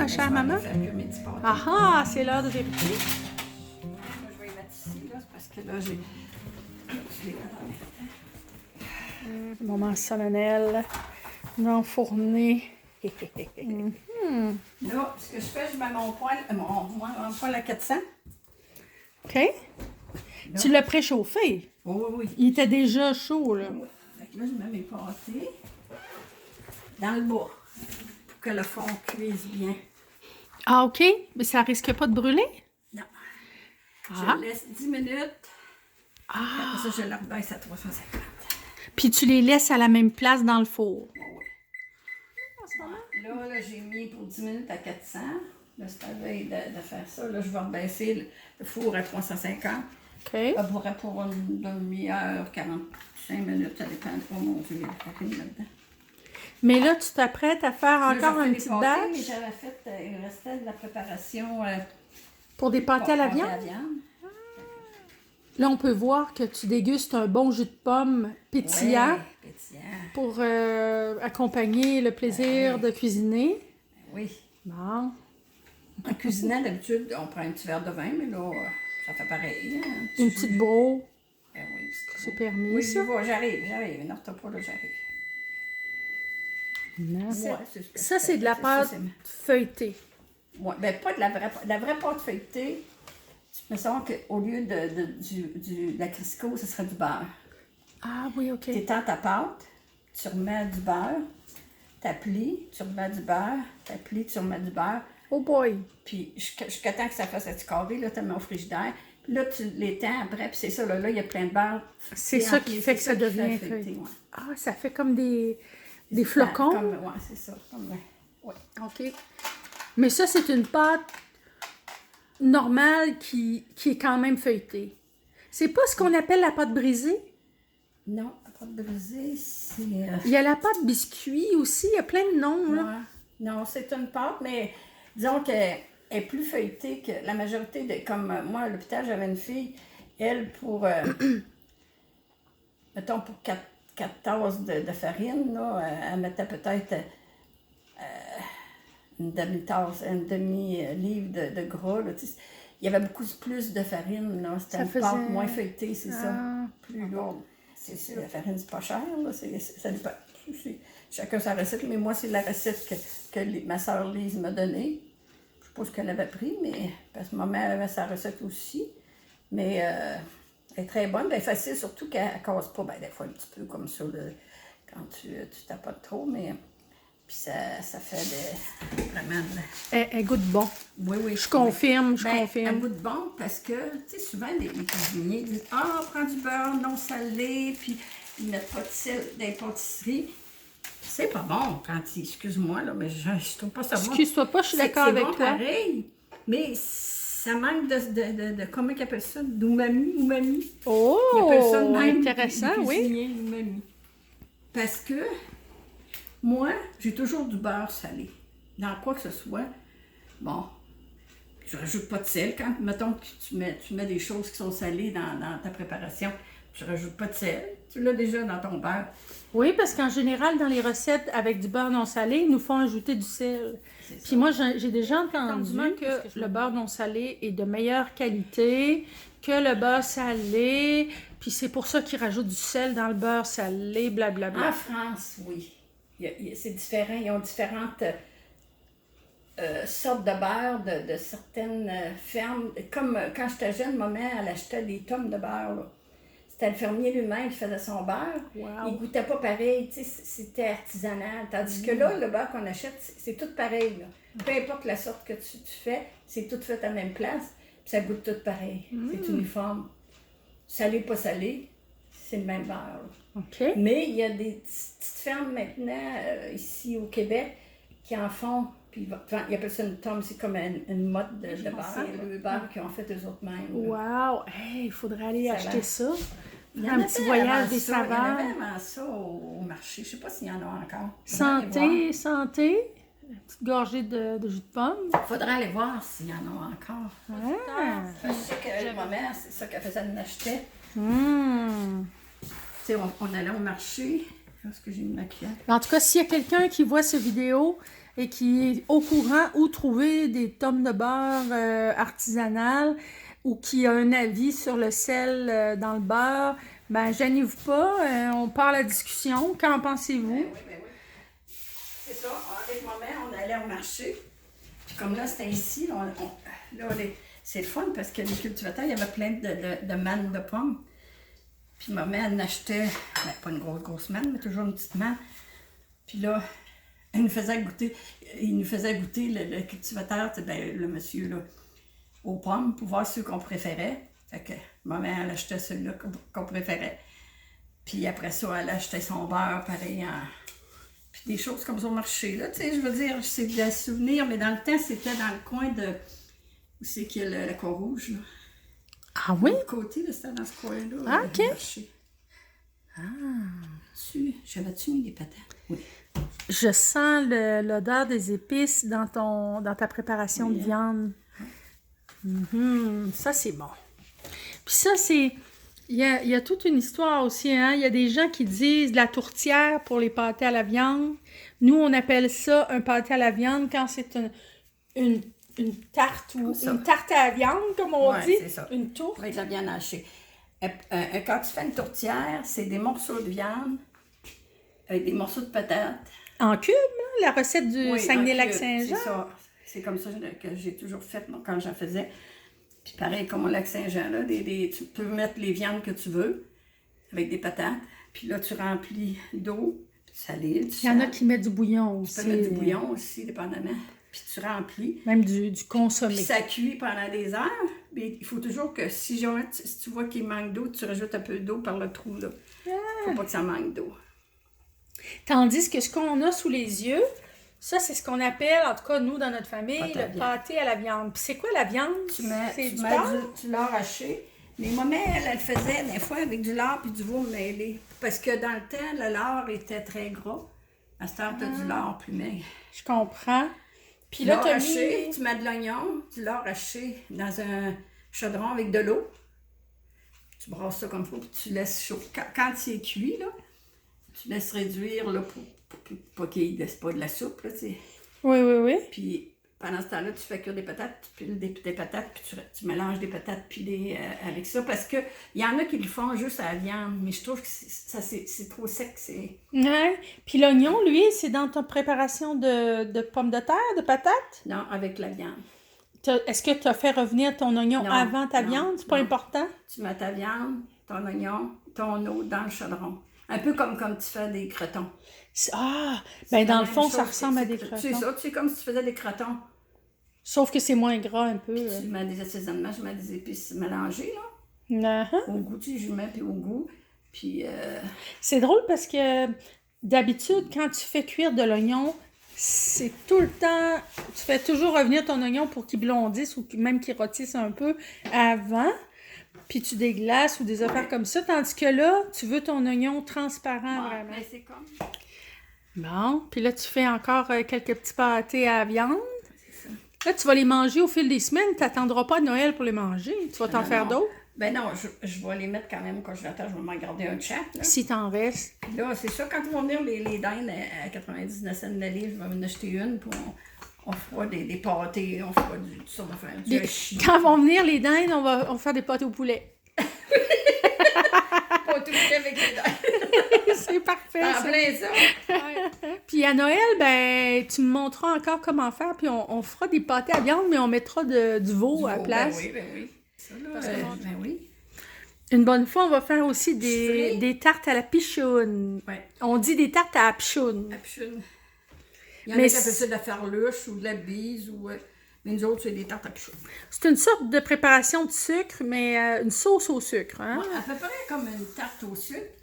chère maman? Je vais faire que mes petits pâtés. Ah ah, c'est l'heure de vérifier. Là, je vais les mettre ici, là, c'est parce que là, j'ai... Je les Moment solennel, d'enfourner. Là, ce que je fais, je mets mon poêle, mon poêle à 400. OK. Tu l'as préchauffé. Oh, oui, oui. Il était déjà chaud, là. Ouais. Fait que là, je mets mes pâtés dans le bas pour que le fond cuise bien. Ah, OK. Mais ça risque pas de brûler? Non. Ah. Je laisse 10 minutes. Ah. Après ça, je la rebaisse à 350. Puis tu les laisses à la même place dans le four. Oh, oui. Là, j'ai mis pour 10 minutes à 400. Là, c'est à veille de faire ça. Là, je vais rebaisser le four à 350. OK. À peu près pour une demi-heure, 45 minutes, ça dépend. Oh mon Dieu, il y a de la farine là-dedans. Mais là, tu t'apprêtes à faire Là, encore j'ai fait une les petite pâtés, batch mais j'avais fait, il restait de la préparation pour des pâtés à la pâtés viande? Là, on peut voir que tu dégustes un bon jus de pomme pétillant Ouais, pétillant. pour accompagner le plaisir de cuisiner. Oui. Bon. En cuisinant, d'habitude, on prend un petit verre de vin, mais là, ça fait pareil. Hein, un petit Une jus. petite bro. Oui, C'est permis, Oui, ça? j'arrive. Ne retourne pas, là, j'arrive. Non, Ouais, c'est ce que ça, je c'est fais. de la Ça, pâte c'est- feuilletée. Ouais, ben pas de la vraie pâte feuilletée. Tu me sens qu'au lieu de la Crisco, ce serait du beurre. Ah oui, OK. Tu étends ta pâte, tu remets du beurre, t'applies, tu remets du beurre, t'applies, tu remets du beurre. Oh boy! Puis jusqu'à temps que ça fasse un petit carré, là, tu le mets au frigidaire. Puis là, tu l'étends après, puis c'est ça, là, il y a plein de beurre. C'est ça qui fait que ça devient feuilleté. Ouais. Ah, ça fait comme des flocons. Oui, c'est ça. Ouais. OK. Mais ça, c'est une pâte normale qui est quand même feuilletée. C'est pas ce qu'on appelle la pâte brisée? Non, la pâte brisée, c'est... Il y a la pâte biscuit aussi, il y a plein de noms, là. Ouais. Non, c'est une pâte, mais disons qu'elle est plus feuilletée que la majorité de... Comme moi, à l'hôpital, j'avais une fille, elle, pour... mettons, pour 4 tasses de farine, là, elle mettait peut-être une demi-tasse, un demi-livre de gras, là, tu sais. Il y avait beaucoup plus de farine, là. C'était Ça une faisait- pâte moins feuilletée, c'est ça. Ah. Plus lourde. La farine, c'est pas cher, là. Ça dépend. Chacun sa recette, mais moi, c'est la recette que ma soeur Lise m'a donnée. Je sais pas ce qu'elle avait pris, mais parce que ma mère avait sa recette aussi. Mais elle est très bonne, bien facile, surtout qu'elle ne casse pas. Ben, des fois, un petit peu comme ça, là, quand tu tapotes trop, mais... Puis ça fait vraiment... Elle goûte bon. Oui, oui. Je confirme, je Elle confirme. goûte bon parce que, tu sais, souvent, les cuisiniers disent « Ah, prends du beurre non salé, puis ils mettent pas de sel dans les pâtisseries. » C'est pas bon quand ils... Excuse-moi, là, mais je trouve pas ça bon. Excuse-toi pas, je suis d'accord C'est avec bon toi. pareil, mais ça manque de comment ils appellent ça? D'umami, umami. Oh, Ils appellent ça de même, intéressant, les oui. cuisiniers, l'umami. Parce que moi, j'ai toujours du beurre salé. Dans quoi que ce soit, bon, je rajoute pas de sel. Quand, mettons que tu mets des choses qui sont salées dans ta préparation, je rajoute pas de sel. Tu l'as déjà dans ton beurre. Oui, parce qu'en général, dans les recettes avec du beurre non salé, ils nous font ajouter du sel. C'est Puis ça. moi, j'ai déjà entendu que le beurre non salé est de meilleure qualité que le beurre salé. Puis c'est pour ça qu'ils rajoutent du sel dans le beurre salé, blablabla. En France, oui. C'est différent. Ils ont différentes sortes de beurre de certaines fermes. Comme quand j'étais jeune, ma mère, elle achetait des tonnes de beurre, là. C'était le fermier lui-même qui faisait son beurre. Wow. Il goûtait pas pareil, tu sais, c'était artisanal. Tandis que là, le beurre qu'on achète, c'est tout pareil, là. Peu importe la sorte que tu fais, c'est tout fait à la même place, puis ça goûte tout pareil. C'est uniforme. Salé, pas salé, c'est le même beurre, là. OK. Mais il y a des petites fermes maintenant, ici au Québec, qui en font, puis ils appellent ça une tombe, c'est comme une mode de beurre. Il y a le beurre qui ont fait eux autres mêmes. là. Wow! Hey, il faudrait aller Ça acheter va. ça. Il y en Un avait petit voyage avant des ça, Il y en saveurs. avait avant ça au marché. Je ne sais pas s'il y en a encore. Santé, santé. Une petite gorgée de jus de pomme. Il faudrait aller voir s'il y en a encore. Ah. Je sais que ma mère, c'est ça qu'elle faisait, elle en achetait. Mmh. Tu sais, on allait au marché. Est-ce que j'ai mis ma cuillère? En tout cas, s'il y a quelqu'un qui voit cette vidéo et qui est au courant où trouver des tomes de beurre artisanales ou qui a un avis sur le sel dans le beurre, ben gênez-vous pas, on part la discussion. Qu'en pensez-vous? Ben oui. C'est ça, avec ma mère, on allait au marché. Puis comme là, c'était ici, c'est le fun parce que les cultivateurs, il y avait plein de mannes de pommes. Puis ma mère en achetait, pas une grosse manne, mais toujours une petite manne. Puis là, il nous faisait goûter le cultivateur, le monsieur, là, aux pommes pour voir ceux qu'on préférait. Fait que ma mère, elle achetait ceux-là qu'on préférait. Puis après ça, elle achetait son beurre, pareil, puis des choses comme ça au marché, là. Tu sais, je veux dire, c'est des souvenirs, mais dans le temps, c'était dans le coin de... Où c'est qu'il y a la Croix-Rouge, là? Ah oui? De l'autre côté, là, c'était dans ce coin-là. Ah, OK. Le marché. J'avais-tu mis des patates? Oui. Je sens l'odeur des épices dans ta préparation de viande. Ça, c'est bon. Puis ça, c'est... Il y a toute une histoire aussi, hein? Il y a des gens qui disent la tourtière pour les pâtés à la viande. Nous, on appelle ça un pâté à la viande quand c'est une tarte ou une tarte à la viande, comme on dit. C'est ça. Une tourte. Avec la viande hachée. Quand tu fais une tourtière, c'est des morceaux de viande avec des morceaux de patates. En cube, hein? La recette du Saguenay-Lac-Saint-Jean. C'est ça. C'est comme ça que j'ai toujours fait moi, quand j'en faisais. Puis pareil, comme au Lac-Saint-Jean, là, tu peux mettre les viandes que tu veux avec des patates. Puis là, tu remplis d'eau salée. Il y en a qui mettent du bouillon aussi. Tu peux mettre du bouillon aussi, dépendamment. Puis tu remplis. Même du consommé. Puis ça cuit pendant des heures. Mais il faut toujours que si tu vois qu'il manque d'eau, tu rajoutes un peu d'eau par le trou, là. Faut pas que ça manque d'eau. Tandis que ce qu'on a sous les yeux, ça, c'est ce qu'on appelle, en tout cas, nous, dans notre famille, le pâté à la viande. Puis c'est quoi la viande? Tu mets du lard haché. Mais ma mère, elle faisait des fois avec du lard puis du veau mêlé. Parce que dans le temps, le lard était très gras. À cette heure, tu as du lard plus maigre. Je comprends. Puis là, tu as mis... Tu mets de l'oignon, du lard haché dans un chaudron avec de l'eau. Tu brasses ça comme ça, puis tu laisses chaud. Quand c'est cuit, là, tu laisses réduire là, pour qu'il ne laisse pas de la soupe. Là, Oui. Puis pendant ce temps-là, tu fais cuire des patates, tu piles des patates, puis tu mélanges des patates pilées avec ça. Parce qu'il y en a qui le font juste à la viande, mais je trouve que c'est trop sec. Ouais. Puis l'oignon, lui, c'est dans ta préparation de pommes de terre, de patates? Non, avec la viande. Est-ce que tu as fait revenir ton oignon avant ta viande? C'est pas important? Tu mets ta viande, ton oignon, ton eau dans le chaudron. Un peu comme tu fais des crotons. Ah! Ben dans le fond, ça ressemble à des crotons. C'est ça, tu sais, comme si tu faisais des crotons. Sauf que c'est moins gras un peu. Tu mets des assaisonnements, je mets des épices mélangées, là. Au goût, tu sais, je mets puis au goût. Puis... C'est drôle parce que d'habitude, quand tu fais cuire de l'oignon, c'est tout le temps... Tu fais toujours revenir ton oignon pour qu'il blondisse ou même qu'il rôtisse un peu avant. Puis tu déglaces ou des affaires comme ça. Tandis que là, tu veux ton oignon transparent vraiment. Mais c'est comme... Bon, puis là, tu fais encore quelques petits pâtés à la viande. C'est ça. Là, tu vas les manger au fil des semaines. Tu n'attendras pas à Noël pour les manger. Tu vas t'en faire d'autres. Ben non, je vais les mettre quand même au congélateur. Je vais m'en garder un de chaque. Là. Si t'en restes. Puis là, c'est ça, quand ils vont venir les dindes à 99 cents de la livre, je vais en acheter une. Puis on fera des pâtés, on fera du ça, on va faire du hachis. Quand vont venir les dindes, on va faire des pâtés au poulet. Pâtés au poulet avec les dindes. C'est parfait. En plein ça. Ouais. Puis à Noël, ben, tu me montreras encore comment faire. Puis on fera des pâtés à viande, mais on mettra du veau à la place. Ben oui. Ça, là, ben oui. Une bonne fois, on va faire aussi des tartes à la pichoune. Ouais. On dit des tartes à la pichoune. Il y en a qui appellent ça de la farluche ou de la bise, mais nous autres, c'est des tartes à pichoune. C'est une sorte de préparation de sucre, mais une sauce au sucre. Hein? Ouais, à peu près comme une tarte au sucre,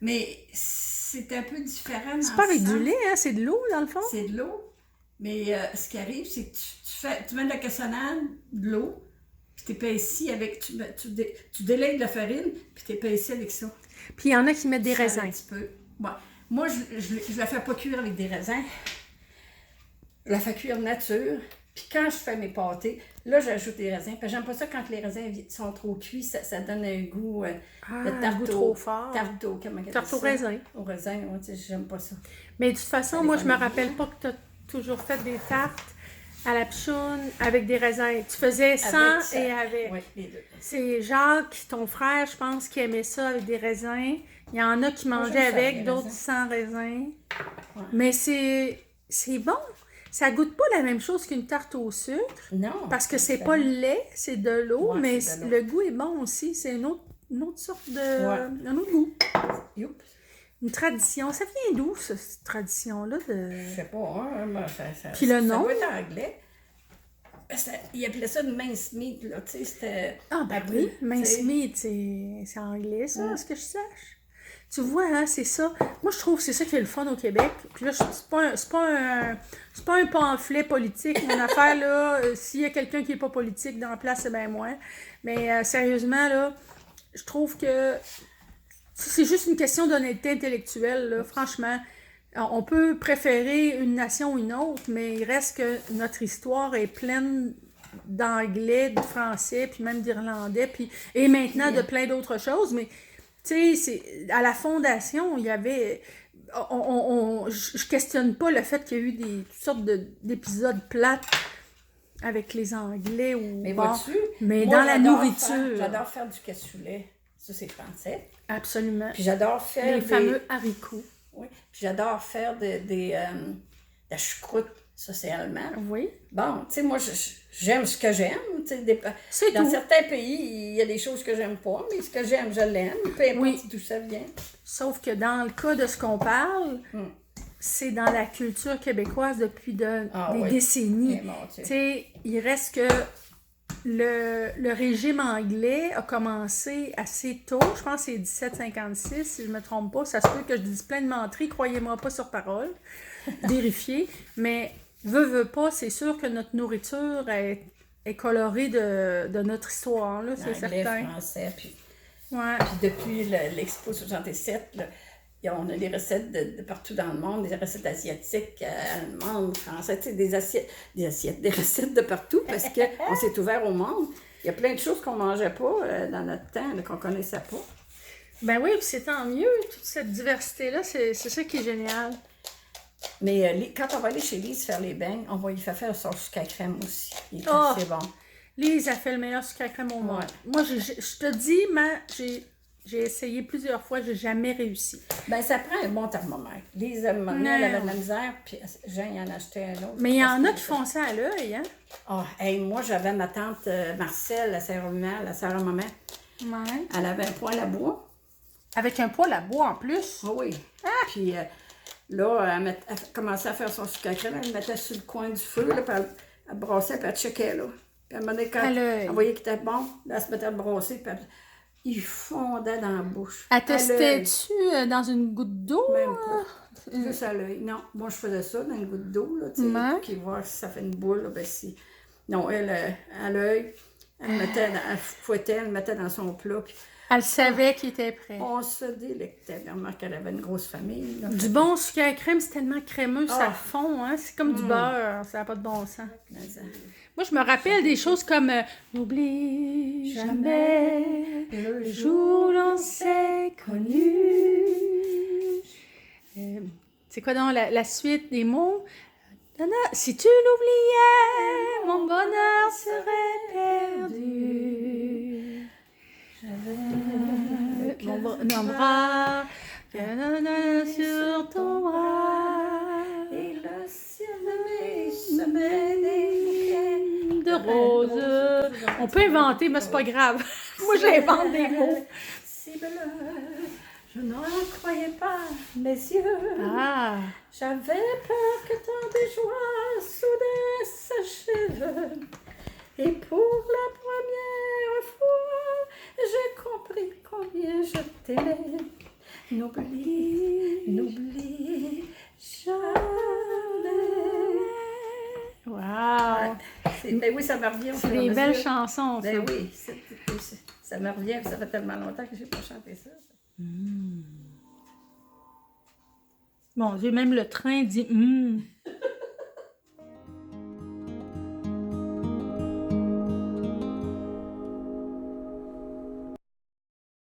mais c'est un peu différent. C'est pas avec du lait, hein? C'est de l'eau, dans le fond? C'est de l'eau, mais ce qui arrive, c'est que tu mets de la cassonade, de l'eau, puis t'épaissis avec... Tu délayes de la farine, puis t'épaissis avec ça. Puis il y en a qui mettent des raisins. Un petit peu. Ouais. Moi, je la fais pas cuire avec des raisins. Je la fais cuire nature. Puis quand je fais mes pâtés, là, j'ajoute des raisins. Puis j'aime pas ça quand les raisins sont trop cuits. Ça donne un goût de tarte trop fort. Tarte au raisin. Au raisin, ouais, j'aime pas ça. Mais de toute façon, moi, je me rappelle pas que toujours fait des tartes à la pichoune avec des raisins. Tu faisais sans ça. et avec. Oui, les deux. C'est Jacques, ton frère, je pense, qui aimait ça avec des raisins. Il y en a qui mangeaient j'aime ça, avec, les d'autres raisins. sans raisins. Ouais. Mais c'est bon. Ça goûte pas la même chose qu'une tarte au sucre. Non. Parce que c'est pas le lait, c'est de l'eau, Ouais, mais c'est de l'eau. le goût est bon aussi. C'est une autre sorte de... un autre goût. Youp. Une tradition. Ça vient d'où, cette tradition-là? Je sais pas, hein, mais ça, Puis le nom? Ça doit être anglais. Ils appelaient ça de mince meat, là, tu sais, c'était... Ah, ben oui, mince meat, c'est anglais, ça, à ce que je sache. Tu vois, hein, c'est ça. Moi, je trouve que c'est ça qui est le fun au Québec. Puis là, c'est pas un pamphlet politique, mon affaire, là. S'il y a quelqu'un qui est pas politique dans la place, c'est bien moi. Mais sérieusement, là, je trouve que c'est juste une question d'honnêteté intellectuelle, là, franchement. On peut préférer une nation ou une autre, mais il reste que notre histoire est pleine d'anglais, de français, puis même d'irlandais, et maintenant de plein d'autres choses. Mais, tu sais, à la fondation, il y avait... je questionne pas le fait qu'il y a eu toutes sortes d'épisodes plates avec les Anglais ou... Mais bon, vois-tu? mais Moi, dans la nourriture... J'adore faire du cassoulet. Ça, c'est français. Absolument. Puis j'adore faire les fameux haricots. Oui. Puis j'adore faire la choucroute. Ça, c'est allemand. Oui. Bon, tu sais, moi, j'aime ce que j'aime. C'est dans tout. certains pays, il y a des choses que j'aime pas, mais ce que j'aime, je l'aime. Peu importe d'où ça vient. Sauf que dans le cas de ce qu'on parle, c'est dans la culture québécoise depuis des décennies. Tu sais, il reste que le régime anglais a commencé assez tôt, je pense que c'est 1756, si je ne me trompe pas. Ça se peut que je dise plein de menteries, croyez-moi pas sur parole, vérifiez. Mais veut pas, c'est sûr que notre nourriture est colorée de notre histoire, là, c'est certain. Français, puis ouais. Puis depuis l'Expo 67, là, on a des recettes de partout dans le monde, des recettes asiatiques, allemandes, françaises, tu sais, des recettes de partout parce qu'on s'est ouvert au monde. Il y a plein de choses qu'on ne mangeait pas dans notre temps, qu'on ne connaissait pas. Ben oui, puis c'est tant mieux, toute cette diversité-là, c'est ça qui est génial. Mais quand on va aller chez Lise faire les beignes, on va y faire sauce sucre à crème aussi. Il est assez bon. Lise a fait le meilleur sucre à crème au monde. Moi, je te dis, j'ai essayé plusieurs fois, j'ai jamais réussi. Ben ça prend un bon thermomètre. Lise, elle avait de la misère, puis Jean y en a acheté un autre. Mais il y en a qui font ça à l'œil, hein? Moi, j'avais ma tante Marcelle, la Saint-Romuald, la sœur à maman. Ouais. Elle avait un poêle à bois. Avec un poêle à bois en plus? Oui. Puis là, elle commençait à faire son sucre à crème, elle le mettait sur le coin du feu, là, puis elle brassait, puis elle checkait, là. Puis quand elle voyait qu'il était bon, là, elle se mettait à brasser, puis il fondait dans la bouche. Elle testait-tu dans une goutte d'eau? Même pas. Juste à l'œil. Non, moi, je faisais ça dans une goutte d'eau, là, tu sais, pour qu'il voit si ça fait une boule, là, ben si... Non, elle, à l'œil, elle fouettait, elle le mettait dans son plat, puis... Elle savait qu'il était prêt. On se délectait. Remarque qu'elle avait une grosse famille. Là. Du bon sucre à crème, c'est tellement crémeux, ça fond, hein? C'est comme du beurre, ça n'a pas de bon sens. Moi, je me rappelle des choses comme n'oublie jamais le jour où l'on s'est connu. C'est quoi donc la suite des mots? Si tu l'oubliais, mon bonheur serait perdu. Mon bras sur ton bras et le ciel de mes de roses. On peut inventer, mais c'est pas grave. Moi, j'invente des mots. Si bleu, je n'en croyais pas mes yeux. J'avais peur que tant de joie soudain s'achève. Et pour la première fois, j'ai compris combien je t'aimais. N'oublie jamais. Wow! Ben oui, ça me revient. C'est des belles chansons, ça. Ben oui, ça me revient. Ça fait tellement longtemps que je n'ai pas chanté ça. Bon, j'ai même le train dit